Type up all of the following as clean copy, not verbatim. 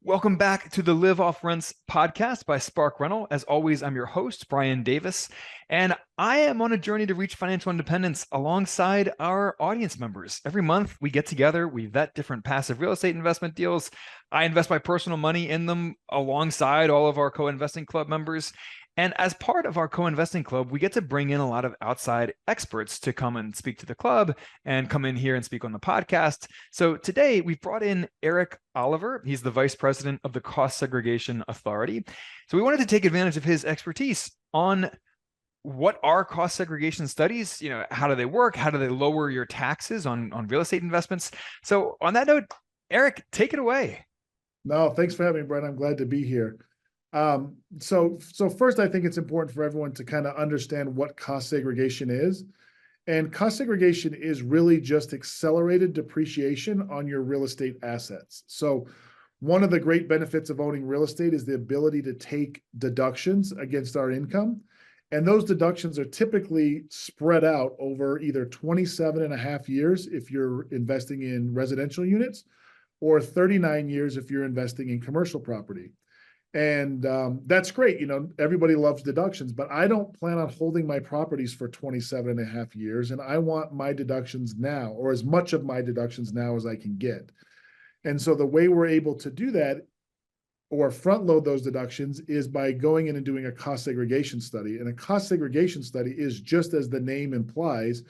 Welcome back to the Live Off Rents podcast by Spark Reynolds. As always, I'm your host, Brian Davis, and I am on a journey to reach financial independence alongside our audience members. Every month, we get together, we vet different passive real estate investment deals. I invest my personal money in them alongside all of our co-investing club members. And as part of our co-investing club, we get to bring in a lot of outside experts to come and speak to the club and come in here and speak on the podcast. So today we've brought in Eric Oliver. He's the vice president of the Cost Segregation Authority. So we wanted to take advantage of his expertise on what are cost segregation studies, how do they work? How do they lower your taxes on real estate investments? So on that note, Eric, take it away. No, thanks for having me, Brent. I'm glad to be here. So first, I think it's important for everyone to kind of understand what cost segregation is. And cost segregation is really just accelerated depreciation on your real estate assets. So one of the great benefits of owning real estate is the ability to take deductions against our income. And those deductions are typically spread out over either 27 and a half years if you're investing in residential units, or 39 years if you're investing in commercial property. And that's great. Everybody loves deductions, but I don't plan on holding my properties for 27 and a half years. And I want my deductions now, or as much of my deductions now as I can get. And so the way we're able to do that or front load those deductions is by going in and doing a cost segregation study. And a cost segregation study is, just as the name implies,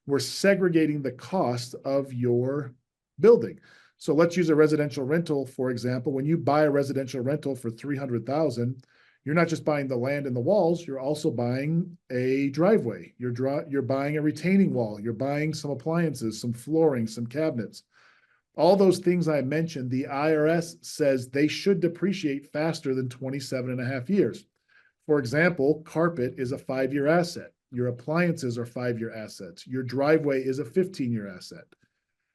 we're segregating the cost of your building. So let's use a residential rental, for example. When you buy a residential rental for $300,000, you're not just buying the land and the walls, you're also buying a driveway. You're buying a retaining wall. You're buying some appliances, some flooring, some cabinets. All those things I mentioned, the IRS says they should depreciate faster than 27 and a half years. For example, carpet is a 5-year asset. Your appliances are 5-year assets. Your driveway is a 15-year asset.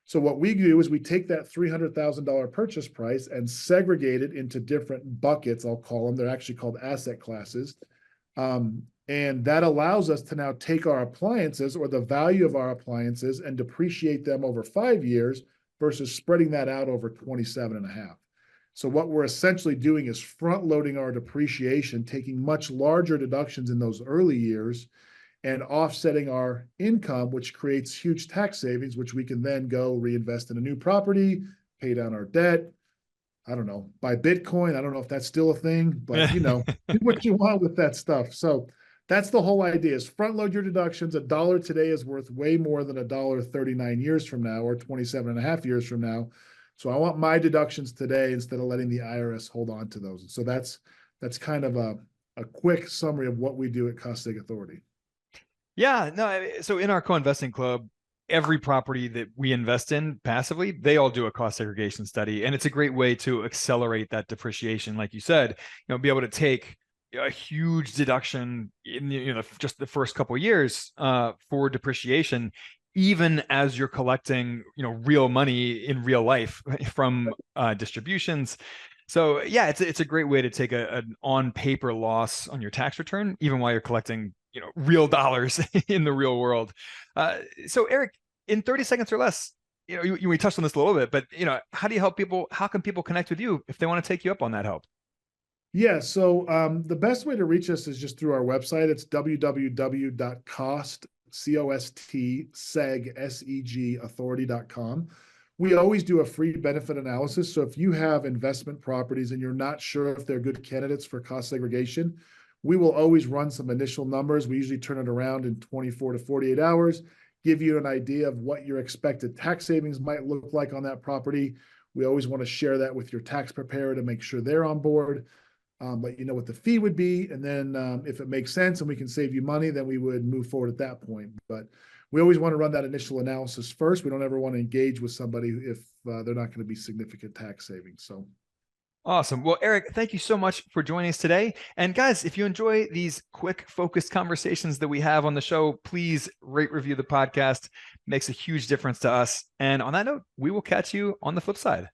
So what we do is we take that $300,000 purchase price and segregate it into different buckets, I'll call them. They're actually called asset classes. And that allows us to now take our appliances, or the value of our appliances, and depreciate them over 5 years versus spreading that out over 27 and a half. So what we're essentially doing is front loading our depreciation, taking much larger deductions in those early years and offsetting our income, which creates huge tax savings, which we can then go reinvest in a new property, pay down our debt. I don't know, buy Bitcoin. I don't know if that's still a thing, but do what you want with that stuff. So that's the whole idea, is front load your deductions. $1 today is worth way more than $1 39 years from now, or 27 and a half years from now. So I want my deductions today instead of letting the IRS hold on to those. So that's kind of a quick summary of what we do at Cost Seg Authority. Yeah, no. So in our co-investing club, every property that we invest in passively, they all do a cost segregation study. And it's a great way to accelerate that depreciation. Like you said, be able to take a huge deduction in just the first couple of years for depreciation, even as you're collecting real money in real life from distributions. So yeah, it's a great way to take an on paper loss on your tax return, even while you're collecting real dollars in the real world. So Eric, in 30 seconds or less, we touched on this a little bit, but how do you help people? How can people connect with you if they want to take you up on that help? Yeah, so the best way to reach us is just through our website. It's www.segauthority.com. We always do a free benefit analysis. So if you have investment properties and you're not sure if they're good candidates for cost segregation, we will always run some initial numbers. We usually turn it around in 24 to 48 hours, give you an idea of what your expected tax savings might look like on that property. We always want to share that with your tax preparer to make sure they're on board, let you know what the fee would be. And then if it makes sense and we can save you money, then we would move forward at that point. But we always want to run that initial analysis first. We don't ever want to engage with somebody if they're not going to be significant tax savings. So. Awesome. Well, Eric, thank you so much for joining us today. And guys, if you enjoy these quick, focused conversations that we have on the show, please rate, review the podcast. It makes a huge difference to us. And on that note, we will catch you on the flip side.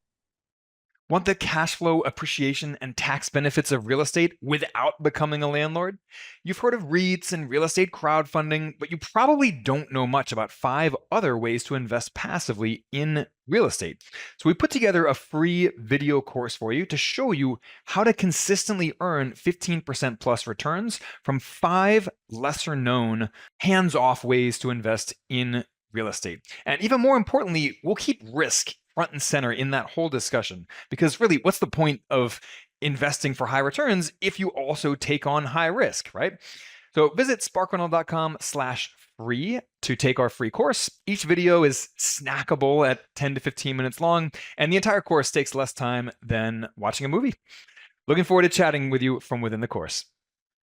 Want the cash flow, appreciation, and tax benefits of real estate without becoming a landlord? You've heard of REITs and real estate crowdfunding, but you probably don't know much about 5 other ways to invest passively in real estate. So we put together a free video course for you to show you how to consistently earn 15% plus returns from 5 lesser known hands-off ways to invest in real estate. And even more importantly, we'll keep risk front and center in that whole discussion. Because really, what's the point of investing for high returns if you also take on high risk, right? So visit sparkrental.com/free to take our free course. Each video is snackable at 10 to 15 minutes long, and the entire course takes less time than watching a movie. Looking forward to chatting with you from within the course.